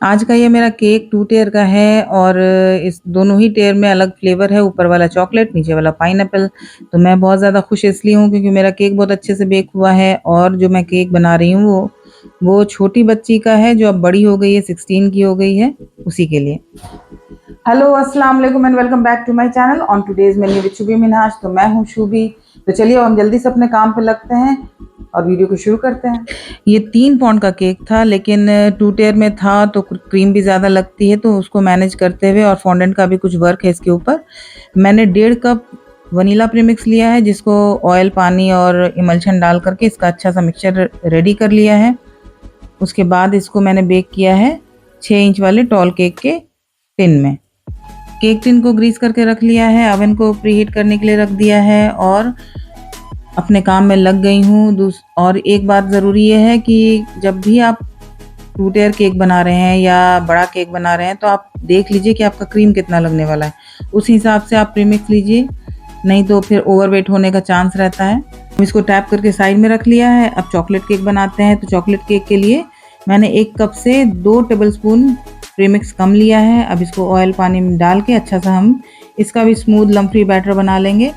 आज का ये मेरा केक 2 टेयर का है और इस दोनों ही टेयर में अलग फ्लेवर है, ऊपर वाला चॉकलेट, नीचे वाला पाइनएप्पल। तो मैं बहुत ज़्यादा खुश इसलिए हूँ क्योंकि मेरा केक बहुत अच्छे से बेक हुआ है और जो मैं केक बना रही हूँ वो छोटी बच्ची का है जो अब बड़ी हो गई है, 16 की हो गई है, उसी के लिए। हेलो अस्सलाम वालेकुम and welcome back to my channel on today's menu with Shubhi Minhaj. तो मैं हूँ शुभी। तो चलिए हम जल्दी से अपने काम पे लगते हैं और वीडियो को शुरू करते हैं। ये 3 पाउंड का केक था लेकिन 2 टेयर में था तो क्रीम भी ज़्यादा लगती है तो उसको मैनेज करते हुए और फॉन्डेंट का भी कुछ वर्क है इसके ऊपर। मैंने 1.5 कप वनीला प्रीमिक्स लिया है जिसको ऑयल, पानी और इमल्शन डाल करके इसका अच्छा सा मिक्सचर रेडी कर लिया है। उसके बाद इसको मैंने बेक किया है 6 इंच वाले टॉल केक के टिन में। केक टिन को ग्रीस करके रख लिया है, ओवन को प्रीहीट करने के लिए रख दिया है और अपने काम में लग गई हूँ। और एक बात ज़रूरी ये है कि जब भी आप 2 टेयर केक बना रहे हैं या बड़ा केक बना रहे हैं तो आप देख लीजिए कि आपका क्रीम कितना लगने वाला है, उस हिसाब से आप प्रीमिक्स लीजिए, नहीं तो फिर ओवरवेट होने का चांस रहता है। इसको टैप करके साइड में रख लिया है। अब चॉकलेट केक बनाते हैं। तो चॉकलेट केक के लिए मैंने 1 कप से 2 टेबलस्पून प्रीमिक्स कम लिया है। अब इसको ऑयल, पानी में डाल के अच्छा सा हम इसका भी स्मूथ लम्प फ्री बैटर बना लेंगे।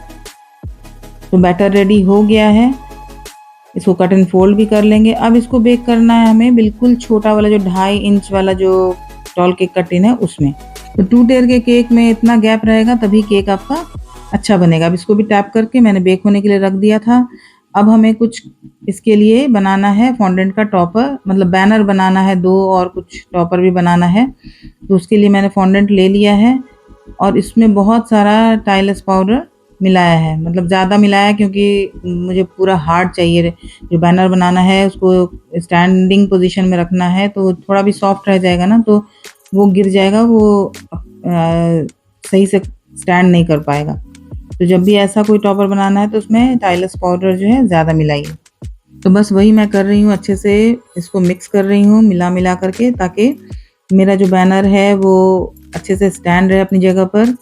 तो बैटर रेडी हो गया है, इसको कट एंड फोल्ड भी कर लेंगे। अब इसको बेक करना है हमें बिल्कुल छोटा वाला जो 2.5 इंच वाला जो टॉल केक का टिन है उसमें। तो 2 टेयर के केक में इतना गैप रहेगा तभी केक आपका अच्छा बनेगा। अब इसको भी टैप करके मैंने बेक होने के लिए रख दिया था। अब हमें कुछ इसके लिए बनाना है फॉन्डेंट का टॉपर, मतलब बैनर बनाना है 2 और कुछ टॉपर भी बनाना है। तो उसके लिए मैंने फॉन्डेंट ले लिया है और इसमें बहुत सारा टाइलस पाउडर मिलाया है, मतलब ज़्यादा मिलाया क्योंकि मुझे पूरा हार्ड चाहिए। जो बैनर बनाना है उसको स्टैंडिंग पोजीशन में रखना है तो थोड़ा भी सॉफ्ट रह जाएगा ना तो वो गिर जाएगा, वो सही से स्टैंड नहीं कर पाएगा। तो जब भी ऐसा कोई टॉपर बनाना है तो उसमें टाइलस पाउडर जो है ज़्यादा मिलाइए। तो बस वही मैं कर रही हूँ, अच्छे से इसको मिक्स कर रही हूँ मिला करके, ताकि मेरा जो बैनर है वो अच्छे से स्टैंड रहे अपनी जगह पर।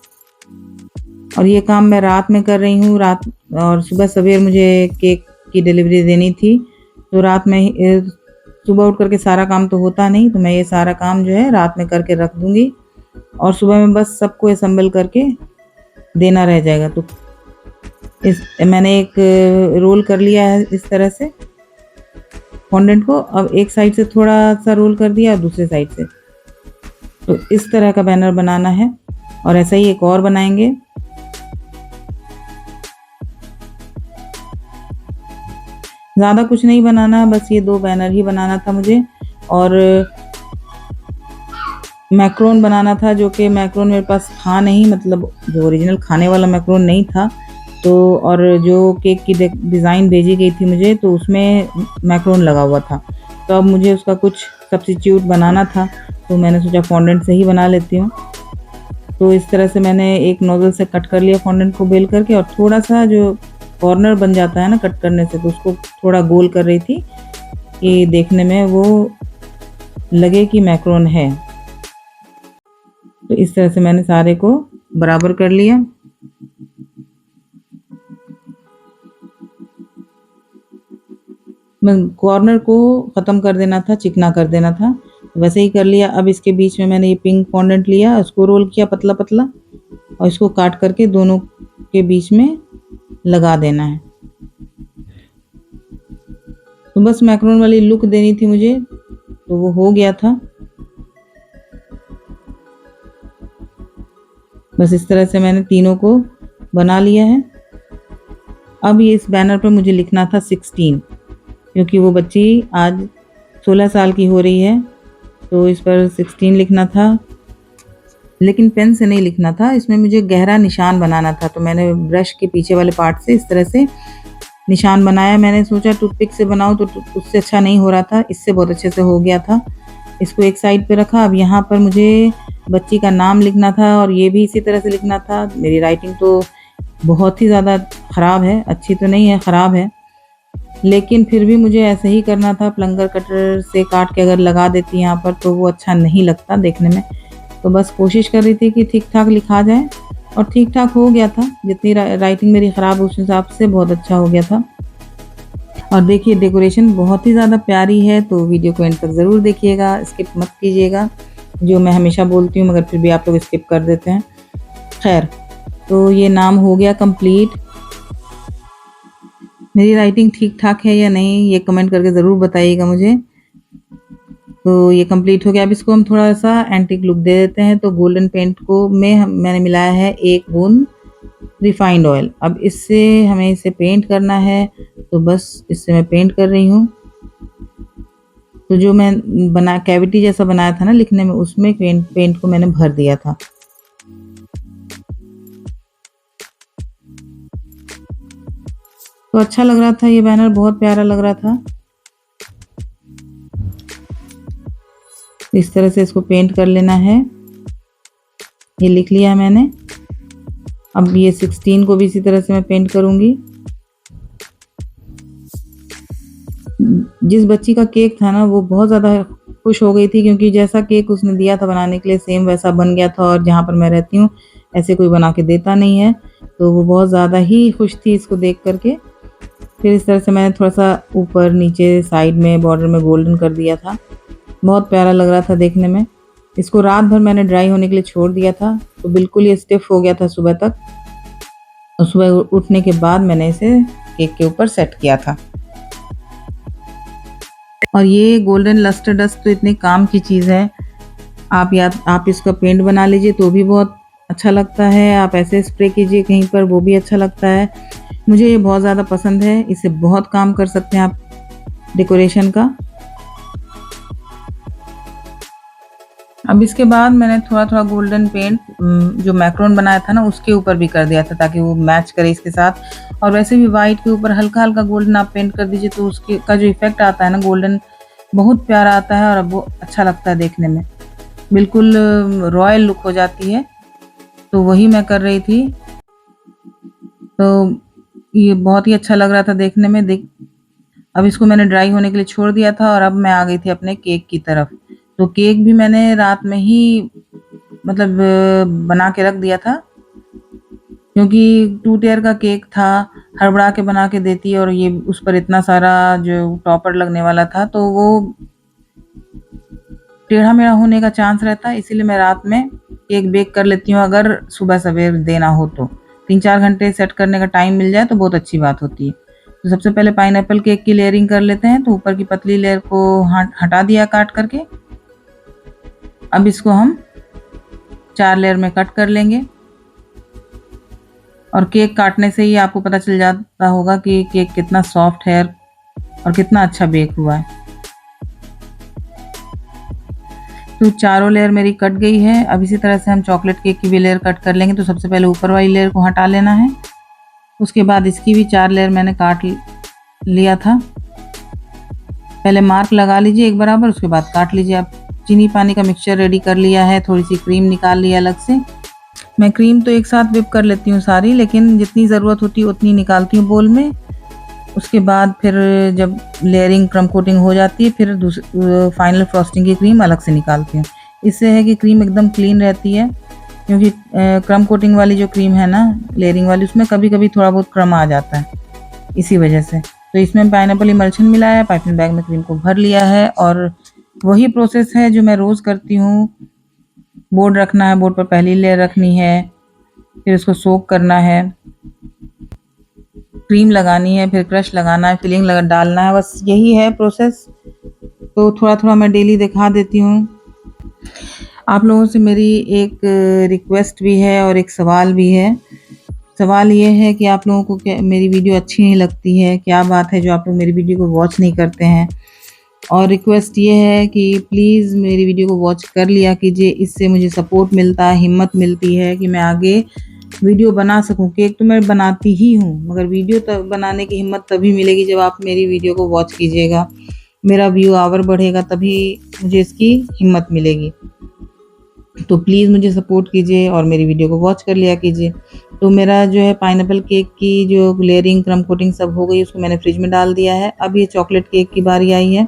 और ये काम मैं रात में कर रही हूँ, रात और सुबह सवेर मुझे केक की डिलीवरी देनी थी तो रात में सुबह उठ करके सारा काम तो होता नहीं, तो मैं ये सारा काम जो है रात में करके रख दूँगी और सुबह में बस सबको असेंबल करके देना रह जाएगा। तो मैंने एक रोल कर लिया है इस तरह से फॉन्डेंट को। अब एक साइड से थोड़ा सा रोल कर दिया और दूसरे साइड से। तो इस तरह का बैनर बनाना है और ऐसा ही एक और बनाएंगे। ज़्यादा कुछ नहीं बनाना, बस ये 2 बैनर ही बनाना था मुझे। और मैक्रोन बनाना था जो कि मैक्रोन मेरे पास था नहीं, मतलब जो ओरिजिनल खाने वाला मैक्रोन नहीं था। तो और जो केक की डिज़ाइन भेजी गई थी मुझे तो उसमें मैक्रोन लगा हुआ था, तो अब मुझे उसका कुछ सब्स्टिट्यूट बनाना था तो मैंने सोचा फॉन्डेंट से ही बना लेती हूँ। तो इस तरह से मैंने एक नोज़ल से कट कर लिया फॉन्डेंट को बेल करके और थोड़ा सा जो कॉर्नर बन जाता है ना कट करने से, तो उसको थोड़ा गोल कर रही थी कि देखने में वो लगे कि मैक्रोन है। तो इस तरह से मैंने सारे को बराबर कर लिया। मैं कॉर्नर को ख़त्म कर देना था, चिकना कर देना था, वैसे ही कर लिया। अब इसके बीच में मैंने ये पिंक फॉन्डेंट लिया, उसको रोल किया पतला पतला और इसको काट करके दोनों के बीच में लगा देना है। तो बस मैक्रोन वाली लुक देनी थी मुझे, तो वो हो गया था। बस इस तरह से मैंने तीनों को बना लिया है। अब ये इस बैनर पर मुझे लिखना था 16, क्योंकि वो बच्ची आज 16 साल की हो रही है तो इस पर 16 लिखना था, लेकिन पेन से नहीं लिखना था, इसमें मुझे गहरा निशान बनाना था। तो मैंने ब्रश के पीछे वाले पार्ट से इस तरह से निशान बनाया। मैंने सोचा टूथपिक से बनाऊं तो उससे अच्छा नहीं हो रहा था, इससे बहुत अच्छे से हो गया था। इसको एक साइड पे रखा। अब यहाँ पर मुझे बच्ची का नाम लिखना था और ये भी इसी तरह से लिखना था। मेरी राइटिंग तो बहुत ही ज़्यादा ख़राब है, अच्छी तो नहीं है, ख़राब है, लेकिन फिर भी मुझे ऐसे ही करना था। प्लंगर कटर से काट के अगर लगा देती यहाँ पर तो वो अच्छा नहीं लगता देखने में। तो बस कोशिश कर रही थी कि ठीक ठाक लिखा जाए और ठीक ठाक हो गया था। जितनी राइटिंग मेरी ख़राब उस हिसाब से बहुत अच्छा हो गया था। और देखिए डेकोरेशन बहुत ही ज़्यादा प्यारी है, तो वीडियो को एंड तक ज़रूर देखिएगा, स्किप मत कीजिएगा। जो मैं हमेशा बोलती हूँ मगर फिर भी आप लोग स्किप कर देते हैं। खैर, तो ये नाम हो गया कंप्लीट। मेरी राइटिंग ठीक-ठाक है या नहीं, ये कमेंट करके ज़रूर बताइएगा मुझे। तो ये कंप्लीट हो गया। अब इसको हम थोड़ा-सा एंटीक लुक दे देते हैं। तो गोल्डन पेंट को मैंने मिलाया है 1 बूंद रिफाइंड ऑयल। अब इससे हमें इसे पेंट करना है, तो बस इससे मैं पेंट कर रही हूँ। तो जो मैं कैविटी जैसा बनाया था ना लिखने में, उसमें पेंट को मैंने भर दिया था। तो अच्छा लग रहा था, ये बैनर बहुत प्यारा लग रहा था। इस तरह से इसको पेंट कर लेना है। ये लिख लिया मैंने। अब ये 16 को भी इसी तरह से मैं पेंट करूंगी। जिस बच्ची का केक था ना, वो बहुत ज़्यादा खुश हो गई थी, क्योंकि जैसा केक उसने दिया था बनाने के लिए सेम वैसा बन गया था, और जहाँ पर मैं रहती हूँ ऐसे कोई बना के देता नहीं है। तो वो बहुत ज़्यादा ही खुश थी इसको देख करके। फिर इस तरह से मैंने थोड़ा-सा ऊपर नीचे साइड में बॉर्डर में गोल्डन कर दिया था। बहुत प्यारा लग रहा था देखने में। इसको रात भर मैंने ड्राई होने के लिए छोड़ दिया था, तो बिल्कुल ये स्टिफ हो गया था सुबह तक। और सुबह उठने के बाद मैंने इसे केक के ऊपर सेट किया था। और ये गोल्डन लस्टर डस्ट तो इतने काम की चीज़ है। आप इसका पेंट बना लीजिए तो भी बहुत अच्छा लगता है। आप ऐसे स्प्रे कीजिए कहीं पर, वो भी अच्छा लगता है। मुझे ये बहुत ज़्यादा पसंद है। इससे बहुत काम कर सकते हैं आप डेकोरेशन का। अब इसके बाद मैंने थोड़ा-थोड़ा गोल्डन पेंट जो मैकरोन बनाया था ना, उसके ऊपर भी कर दिया था, ताकि वो मैच करे इसके साथ। और वैसे भी व्हाइट के ऊपर हल्का-हल्का गोल्डन आप पेंट कर दीजिए, तो उसके का जो इफ़ेक्ट आता है ना गोल्डन, बहुत प्यारा आता है और वो अच्छा लगता है देखने में। बिल्कुल रॉयल लुक हो जाती है। तो वही मैं कर रही थी। तो ये बहुत ही अच्छा लग रहा था देखने में। अब इसको मैंने ड्राई होने के लिए छोड़ दिया था, और अब मैं आ गई थी अपने केक की तरफ। तो केक भी मैंने रात में ही मतलब बना के रख दिया था, क्योंकि 2 टियर का केक था, हड़बड़ा के बना के देती और ये उस पर इतना सारा जो टॉपर लगने वाला था, तो वो टेढ़ा-मेढ़ा होने का चांस रहता है। इसीलिए मैं रात में केक बेक कर लेती हूँ, अगर सुबह सवेर देना हो तो। 3-4 घंटे सेट करने का टाइम मिल जाए तो बहुत अच्छी बात होती है। तो सबसे पहले पाइनएप्पल केक की लेयरिंग कर लेते हैं। तो ऊपर की पतली लेयर को हटा दिया काट करके। अब इसको हम 4 लेयर में कट कर लेंगे। और केक काटने से ही आपको पता चल जाता होगा कि केक कितना सॉफ्ट है और कितना अच्छा बेक हुआ है। तो चारों लेयर मेरी कट गई है। अब इसी तरह से हम चॉकलेट केक की भी लेयर कट कर लेंगे। तो सबसे पहले ऊपर वाली लेयर को हटा लेना है। उसके बाद इसकी भी 4 लेयर मैंने काट लिया था। पहले मार्क लगा लीजिए एक बराबर, उसके बाद काट लीजिए। अब चीनी पानी का मिक्सचर रेडी कर लिया है, थोड़ी सी क्रीम निकाल ली है अलग से। मैं क्रीम तो एक साथ व्हिप कर लेती हूँ सारी, लेकिन जितनी ज़रूरत होती है उतनी निकालती हूँ बोल में। उसके बाद फिर जब लेयरिंग क्रम कोटिंग हो जाती है, फिर फाइनल फ्रॉस्टिंग की क्रीम अलग से निकालती हूँ। इससे है कि क्रीम एकदम क्लीन रहती है, क्योंकि क्रम कोटिंग वाली जो क्रीम है ना, लेयरिंग वाली, उसमें कभी-कभी थोड़ा बहुत क्रम आ जाता है, इसी वजह से। तो इसमें पाइनएप्पल इमल्शन मिलाया है, पाइपिंग बैग में क्रीम को भर लिया है, और वही प्रोसेस है जो मैं रोज़ करती हूँ। बोर्ड रखना है, बोर्ड पर पहली लेयर रखनी है, फिर उसको सोक करना है, क्रीम लगानी है, फिर क्रश लगाना है, फिलिंग डालना है, बस यही है प्रोसेस। तो थोड़ा-थोड़ा मैं डेली दिखा देती हूँ। आप लोगों से मेरी एक रिक्वेस्ट भी है और एक सवाल भी है। सवाल ये है कि आप लोगों को क्या मेरी वीडियो अच्छी नहीं लगती है? क्या बात है जो आप लोग मेरी वीडियो को वॉच नहीं करते हैं? और रिक्वेस्ट ये है कि प्लीज़ मेरी वीडियो को वॉच कर लिया कीजिए, इससे मुझे सपोर्ट मिलता है, हिम्मत मिलती है कि मैं आगे वीडियो बना सकूँ। केक तो मैं बनाती ही हूँ, मगर वीडियो तब बनाने की हिम्मत तभी मिलेगी जब आप मेरी वीडियो को वॉच कीजिएगा। मेरा व्यू आवर बढ़ेगा, तभी मुझे इसकी हिम्मत मिलेगी। तो प्लीज़ मुझे सपोर्ट कीजिए और मेरी वीडियो को वॉच कर लिया कीजिए। तो मेरा जो है पाइनएप्पल केक की जो लेयरिंग, क्रम कोटिंग सब हो गई, उसको मैंने फ्रिज में डाल दिया है। अब ये चॉकलेट केक की बारी आई है।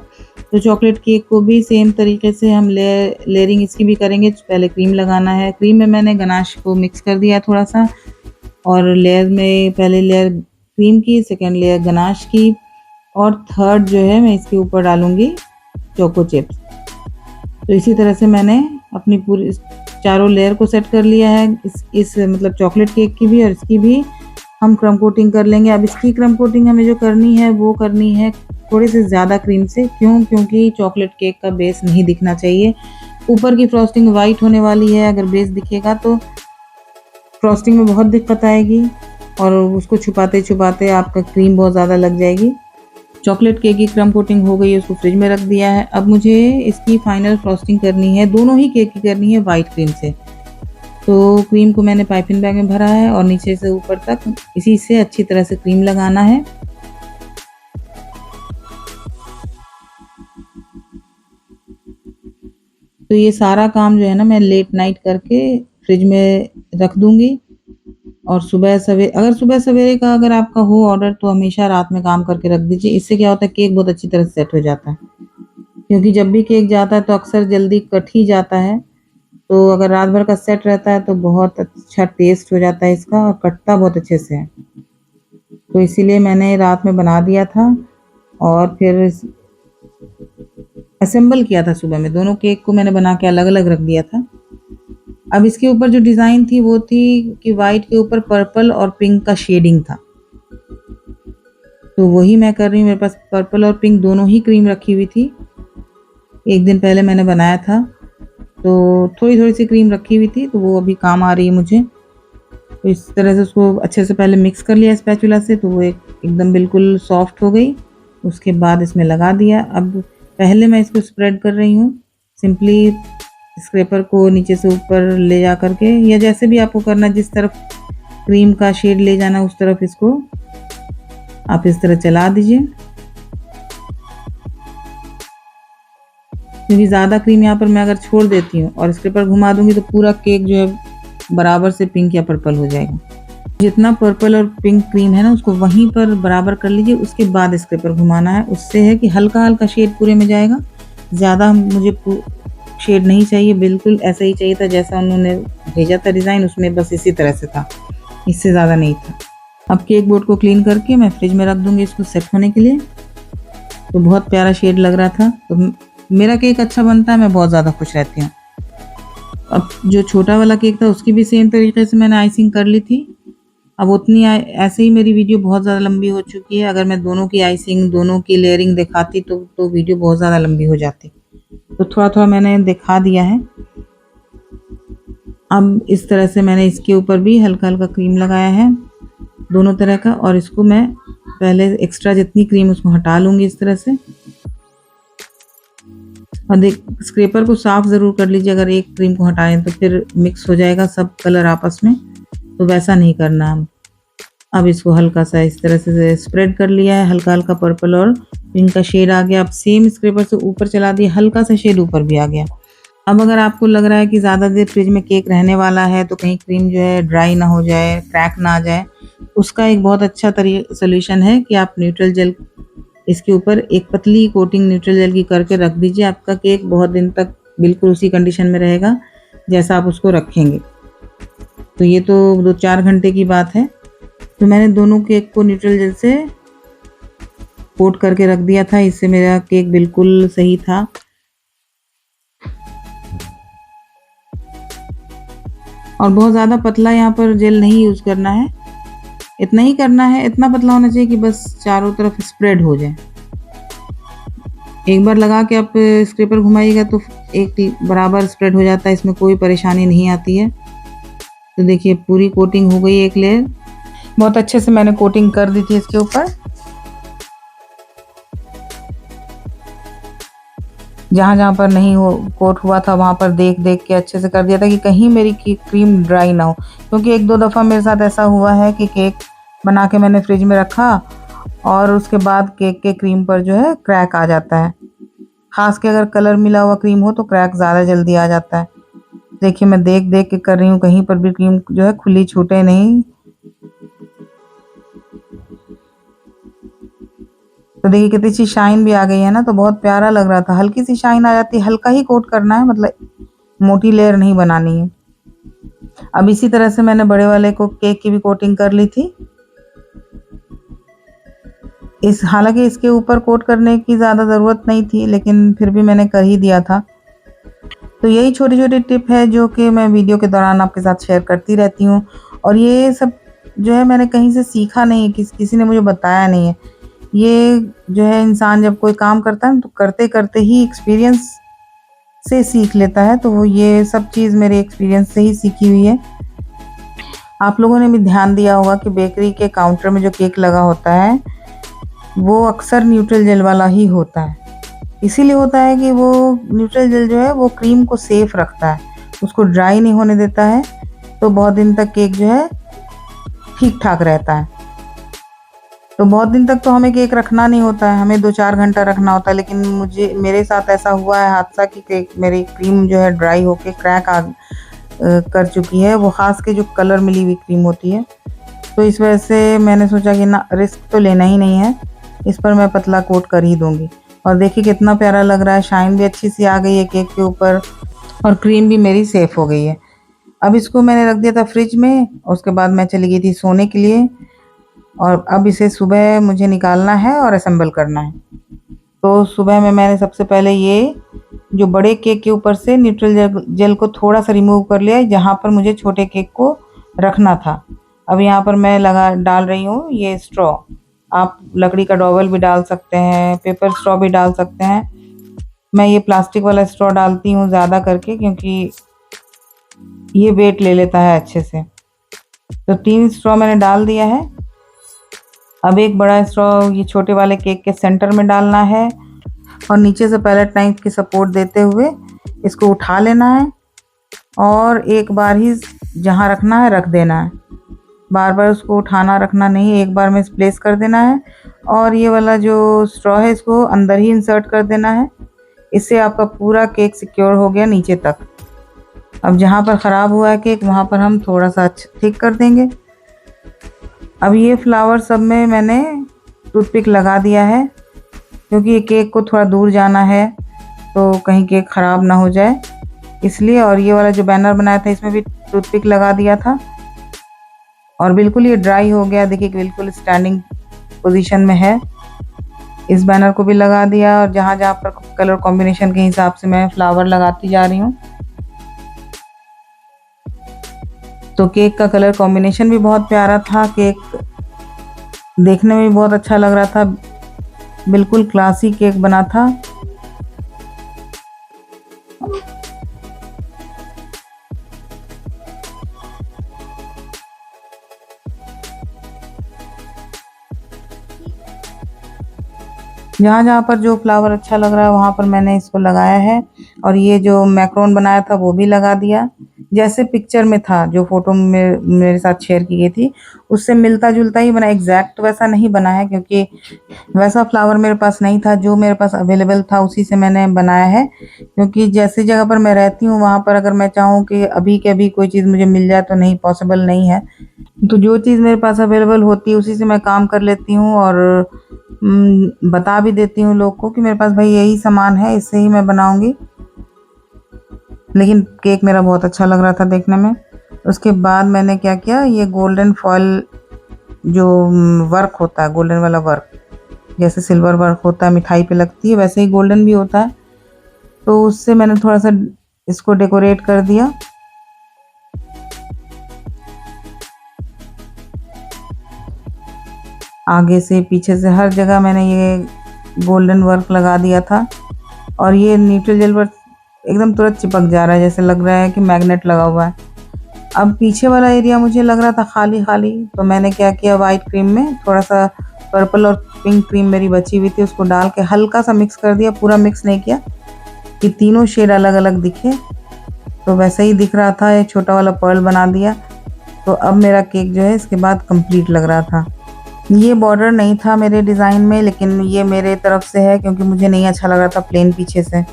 तो चॉकलेट केक को भी सेम तरीके से हम लेयरिंग इसकी भी करेंगे। पहले क्रीम लगाना है। क्रीम में मैंने गनाश को मिक्स कर दिया थोड़ा-सा, और लेयर में पहले लेयर क्रीम की, सेकंड लेयर गनाश की, और थर्ड जो है मैं इसके ऊपर डालूँगी चोको चिप्स। तो इसी तरह से मैंने अपनी पूरी चारों लेयर को सेट कर लिया है। इस मतलब चॉकलेट केक की भी और इसकी भी हम क्रम कोटिंग कर लेंगे। अब इसकी क्रम कोटिंग हमें जो करनी है वो करनी है थोड़ी सी ज़्यादा क्रीम से। क्यों? क्योंकि चॉकलेट केक का बेस नहीं दिखना चाहिए। ऊपर की फ्रॉस्टिंग वाइट होने वाली है, अगर बेस दिखेगा तो फ्रॉस्टिंग में बहुत दिक्कत आएगी और उसको छुपाते-छुपाते आपका क्रीम बहुत ज़्यादा लग जाएगी। चॉकलेट केक की क्रम कोटिंग हो गई है, उसको फ्रिज में रख दिया है। अब मुझे इसकी फाइनल फ्रॉस्टिंग करनी है, दोनों ही केक की करनी है व्हाइट क्रीम से। तो क्रीम को मैंने पाइपिंग बैग में भरा है और नीचे से ऊपर तक इसी से अच्छी तरह से क्रीम लगाना है। तो ये सारा काम जो है ना मैं लेट नाइट करके फ्रिज में रख दूँगी और अगर सुबह सवेरे का अगर आपका हो ऑर्डर तो हमेशा रात में काम करके रख दीजिए। इससे क्या होता है केक बहुत अच्छी तरह से सेट हो जाता है। क्योंकि जब भी केक जाता है तो अक्सर जल्दी कट ही जाता है। तो अगर रात भर का सेट रहता है तो बहुत अच्छा टेस्ट हो जाता है इसका और कटता बहुत अच्छे से है। तो इसीलिए मैंने रात में बना दिया था और फिर असेंबल किया था सुबह में। दोनों केक को मैंने बना के अलग-अलग रख दिया था। अब इसके ऊपर जो डिज़ाइन थी वो थी कि व्हाइट के ऊपर पर्पल और पिंक का शेडिंग था। तो वही मैं कर रही हूँ। मेरे पास पर्पल और पिंक दोनों ही क्रीम रखी हुई थी। एक दिन पहले मैंने बनाया था, तो थोड़ी-थोड़ी सी क्रीम रखी हुई थी, तो वो अभी काम आ रही है मुझे। तो इस तरह से उसको अच्छे से पहले मिक्स कर लिया स्पैचुला से, तो वो एकदम बिल्कुल सॉफ्ट हो गई। उसके बाद इसमें लगा दिया। अब पहले मैं इसको स्प्रेड कर रही हूँ, सिंपली स्क्रैपर को नीचे से ऊपर ले जा कर के या जैसे भी आपको करना, जिस तरफ क्रीम का शेड ले जाना उस तरफ इसको आप इस तरह चला दीजिए। क्योंकि ज़्यादा क्रीम यहाँ पर मैं अगर छोड़ देती हूँ और स्क्रैपर घुमा दूँगी तो पूरा केक जो है बराबर से पिंक या पर्पल हो जाएगा। जितना पर्पल और पिंक क्रीम है ना उसको वहीं पर बराबर कर लीजिए, उसके बाद स्क्रैपर घुमाना है। उससे है कि हल्का-हल्का शेड पूरे में जाएगा। ज़्यादा मुझे शेड नहीं चाहिए, बिल्कुल ऐसा ही चाहिए था जैसा उन्होंने भेजा था डिज़ाइन, उसमें बस इसी तरह से था, इससे ज़्यादा नहीं था। अब केक बोर्ड को क्लीन करके मैं फ्रिज में रख दूँगी इसको सेट होने के लिए। तो बहुत प्यारा शेड लग रहा था। तो मेरा केक अच्छा बनता है, मैं बहुत ज़्यादा खुश रहती हूँ। अब जो छोटा वाला केक था उसकी भी सेम तरीके से मैंने आइसिंग कर ली थी। अब उतनी ऐसे ही मेरी वीडियो बहुत ज़्यादा लंबी हो चुकी है। अगर मैं दोनों की आइसिंग, दोनों की लेयरिंग दिखाती तो वीडियो बहुत ज़्यादा लंबी हो जाती। तो थोड़ा-थोड़ा मैंने दिखा दिया है। अब इस तरह से मैंने इसके ऊपर भी हल्का-हल्का क्रीम लगाया है, दोनों तरह का, और इसको मैं पहले एक्स्ट्रा जितनी क्रीम उसको हटा लूँगी इस तरह से। और स्क्रैपर को साफ़ ज़रूर कर लीजिए, अगर एक क्रीम को हटाएँ तो फिर मिक्स हो जाएगा सब कलर आपस में, तो वैसा नहीं करना है। अब इसको हल्का-सा इस तरह से स्प्रेड कर लिया है, हल्का-हल्का पर्पल और पिंक का शेड आ गया। अब सेम स्क्रैपर से ऊपर चला दिया, हल्का-सा शेड ऊपर भी आ गया। अब अगर आपको लग रहा है कि ज़्यादा देर फ्रिज में केक रहने वाला है तो कहीं क्रीम जो है ड्राई ना हो जाए, क्रैक ना आ जाए, उसका एक बहुत अच्छा सॉल्यूशन है कि आप न्यूट्रल जेल इसके ऊपर एक पतली कोटिंग न्यूट्रल जेल की करके रख दीजिए। आपका केक बहुत दिन तक बिल्कुल उसी कंडीशन में रहेगा जैसा आप उसको रखेंगे। तो ये तो 2-4 घंटे की बात है। तो मैंने दोनों केक को न्यूट्रल जेल से कोट करके रख दिया था, इससे मेरा केक बिल्कुल सही था। और बहुत ज़्यादा पतला यहाँ पर जेल नहीं यूज़ करना है, इतना ही करना है, इतना पतला होना चाहिए कि बस चारों तरफ स्प्रेड हो जाए। एक बार लगा के आप स्क्रैपर घुमाइएगा तो एक बराबर स्प्रेड हो जाता है, इसमें कोई परेशानी नहीं आती है। तो देखिए पूरी कोटिंग हो गई एक लेयर, बहुत अच्छे से मैंने कोटिंग कर दी थी इसके ऊपर। जहाँ-जहाँ पर नहीं हो कोट हुआ था वहाँ पर देख-देख के अच्छे से कर दिया था कि कहीं मेरी क्रीम ड्राई ना हो। क्योंकि 1-2 दफ़ा मेरे साथ ऐसा हुआ है कि केक बना के मैंने फ्रिज में रखा और उसके बाद केक के क्रीम पर जो है क्रैक आ जाता है। ख़ास के अगर कलर मिला हुआ क्रीम हो तो क्रैक ज़्यादा जल्दी आ जाता है। देखिए मैं देख-देख के कर रही हूँ, कहीं पर भी क्रीम जो है खुली छूटे नहीं। तो देखिए कितनी अच्छी शाइन भी आ गई है ना, तो बहुत प्यारा लग रहा था। हल्की सी शाइन आ जाती है, हल्का ही कोट करना है, मतलब मोटी लेयर नहीं बनानी है। अब इसी तरह से मैंने बड़े वाले को केक की भी कोटिंग कर ली थी। हालाँकि इसके ऊपर कोट करने की ज़्यादा ज़रूरत नहीं थी, लेकिन फिर भी मैंने कर ही दिया था। तो यही छोटी-छोटी टिप है जो कि मैं वीडियो के दौरान आपके साथ शेयर करती रहती हूँ और ये सब जो है मैंने कहीं से सीखा नहीं है, किसी ने मुझे बताया नहीं है। ये जो है इंसान जब कोई काम करता है ना तो करते-करते ही एक्सपीरियंस से सीख लेता है, तो वो ये सब चीज़ मेरे एक्सपीरियंस से ही सीखी हुई है। आप लोगों ने भी ध्यान दिया होगा कि बेकरी के काउंटर में जो केक लगा होता है, वो अक्सर न्यूट्रल जेल वाला ही होता है। इसीलिए होता है कि वो न्यूट्रल जेल जो है वो क्रीम को सेफ रखता है, उसको ड्राई नहीं होने देता है, तो बहुत दिन तक केक जो है ठीक-ठाक रहता है। तो बहुत दिन तक तो हमें केक रखना नहीं होता है, हमें 2-4 घंटा रखना होता है, लेकिन मेरे साथ ऐसा हुआ है हादसा कि केक मेरी क्रीम जो है ड्राई होके क्रैक कर चुकी है, वो ख़ास के जो कलर मिली हुई क्रीम होती है। तो इस वजह से मैंने सोचा कि ना रिस्क तो लेना ही नहीं है, इस पर मैं पतला कोट कर ही दूँगी। और देखिए कितना प्यारा लग रहा है, शाइन भी अच्छी-सी आ गई है केक के ऊपर और क्रीम भी मेरी सेफ हो गई है। अब इसको मैंने रख दिया था फ्रिज में, उसके बाद मैं चली गई थी सोने के लिए और अब इसे सुबह मुझे निकालना है और असेंबल करना है। तो सुबह में मैंने सबसे पहले ये जो बड़े केक के ऊपर से न्यूट्रल जेल को थोड़ा-सा रिमूव कर लिया है, जहाँ पर मुझे छोटे केक को रखना था। अब यहाँ पर मैं डाल रही हूँ ये स्ट्रॉ। आप लकड़ी का डॉवल भी डाल सकते हैं, पेपर स्ट्रॉ भी डाल सकते हैं। मैं ये प्लास्टिक वाला स्ट्रॉ डालती हूँ ज़्यादा करके क्योंकि ये वेट ले लेता है अच्छे से। तो 3 स्ट्रॉ मैंने डाल दिया है। अब एक बड़ा स्ट्रॉ ये छोटे वाले केक के सेंटर में डालना है और नीचे से पैलेट नाइफ की सपोर्ट देते हुए इसको उठा लेना है और एक बार ही जहाँ रखना है रख देना है। बार-बार उसको उठाना रखना नहीं, एक बार में प्लेस कर देना है और ये वाला जो स्ट्रॉ है इसको अंदर ही इंसर्ट कर देना है। इससे आपका पूरा केक सिक्योर हो गया नीचे तक। अब जहाँ पर ख़राब हुआ है केक वहाँ पर हम थोड़ा-सा ठीक कर देंगे। अब ये फ्लावर सब में मैंने टूथपिक लगा दिया है क्योंकि ये केक को थोड़ा दूर जाना है तो कहीं केक ख़राब ना हो जाए इसलिए। और ये वाला जो बैनर बनाया था इसमें भी टूथपिक लगा दिया था और बिल्कुल ये ड्राई हो गया, देखिए बिल्कुल स्टैंडिंग पोजीशन में है। इस बैनर को भी लगा दिया और जहाँ-जहाँ पर कलर कॉम्बिनेशन के हिसाब से मैं फ्लावर लगाती जा रही हूँ। तो केक का कलर कॉम्बिनेशन भी बहुत प्यारा था, केक देखने में भी बहुत अच्छा लग रहा था, बिल्कुल क्लासी केक बना था। जहाँ-जहाँ पर जो फ्लावर अच्छा लग रहा है वहाँ पर मैंने इसको लगाया है और ये जो मैकरोन बनाया था वो भी लगा दिया। जैसे पिक्चर में था जो फ़ोटो में मेरे साथ शेयर की गई थी, उससे मिलता-जुलता ही बना, एग्ज़ैक्ट वैसा नहीं बना है क्योंकि वैसा फ्लावर मेरे पास नहीं था, जो मेरे पास अवेलेबल था उसी से मैंने बनाया है। क्योंकि जैसी जगह पर मैं रहती हूँ वहाँ पर अगर मैं चाहूँ कि अभी के अभी कोई चीज़ मुझे मिल जाए तो नहीं, पॉसिबल नहीं है। तो जो चीज़ मेरे पास अवेलेबल होती है उसी से मैं काम कर लेती हूँ और बता भी देती हूँ लोग को कि मेरे पास भाई यही सामान है, इससे ही मैं बनाऊँगी। लेकिन केक मेरा बहुत अच्छा लग रहा था देखने में। उसके बाद मैंने क्या किया, ये गोल्डन फॉइल जो वर्क होता है, गोल्डन वाला वर्क, जैसे सिल्वर वर्क होता है मिठाई पे लगती है वैसे ही गोल्डन भी होता है, तो उससे मैंने थोड़ा-सा इसको डेकोरेट कर दिया। आगे से पीछे से हर जगह मैंने ये गोल्डन वर्क लगा दिया था और ये न्यूट्रल जेल पर एकदम तुरंत चिपक जा रहा है, जैसे लग रहा है कि मैग्नेट लगा हुआ है। अब पीछे वाला एरिया मुझे लग रहा था खाली-खाली, तो मैंने क्या किया, व्हाइट क्रीम में थोड़ा-सा पर्पल और पिंक क्रीम मेरी बची हुई थी उसको डाल के हल्का-सा मिक्स कर दिया, पूरा मिक्स नहीं किया कि तीनों शेड अलग-अलग दिखे। तो वैसे ही दिख रहा था, ये छोटा वाला पर्ल बना दिया। तो अब मेरा केक जो है इसके बाद कंप्लीट लग रहा था। ये बॉर्डर नहीं था मेरे डिज़ाइन में, लेकिन ये मेरे तरफ से है क्योंकि मुझे नहीं अच्छा लग रहा था प्लेन पीछे से।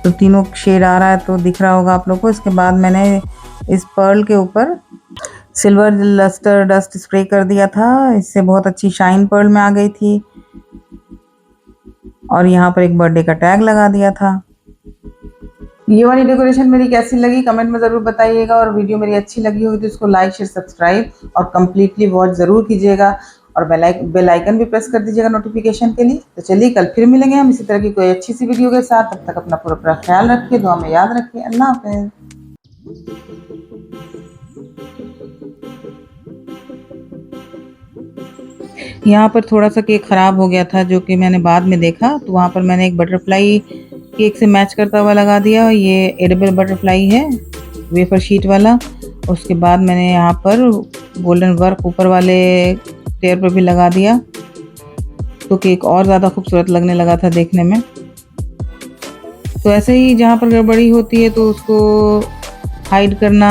तो तीनों शेड आ रहा है तो दिख रहा होगा आप लोग को। इसके बाद मैंने इस पर्ल के ऊपर सिल्वर लस्टर डस्ट स्प्रे कर दिया था, इससे बहुत अच्छी शाइन पर्ल में आ गई थी। और यहाँ पर एक बर्थडे का टैग लगा दिया था। ये वाली डेकोरेशन मेरी कैसी लगी कमेंट में ज़रूर बताइएगा और वीडियो मेरी अच्छी लगी होगी तो इसको लाइक शेयर सब्सक्राइब और कम्प्लीटली वॉच ज़रूर कीजिएगा। और बेल आइकन भी प्रेस कर दीजिएगा नोटिफिकेशन के लिए। तो चलिए कल फिर मिलेंगे हम इसी तरह की कोई अच्छी सी वीडियो के साथ। तब तक अपना पूरा ख्याल रखिए, दुआ में याद रखिए। अल्लाह हाफ़िज़। यहाँ पर थोड़ा-सा केक ख़राब हो गया था जो कि मैंने बाद में देखा, तो वहाँ पर मैंने एक बटरफ्लाई केक से मैच करता हुआ लगा दिया। ये एडिबल बटरफ्लाई है, वेफर शीट वाला। उसके बाद मैंने यहाँ पर गोल्डन वर्क ऊपर वाले टेयर पर भी लगा दिया, तो केक और ज़्यादा खूबसूरत लगने लगा था देखने में। तो ऐसे ही जहाँ पर गड़बड़ी होती है तो उसको हाइड करना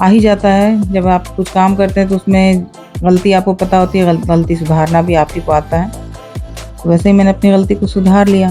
आ ही जाता है। जब आप कुछ काम करते हैं तो उसमें गलती आपको पता होती है, गलती सुधारना भी आप ही को आता है। तो वैसे ही मैंने अपनी गलती को सुधार लिया।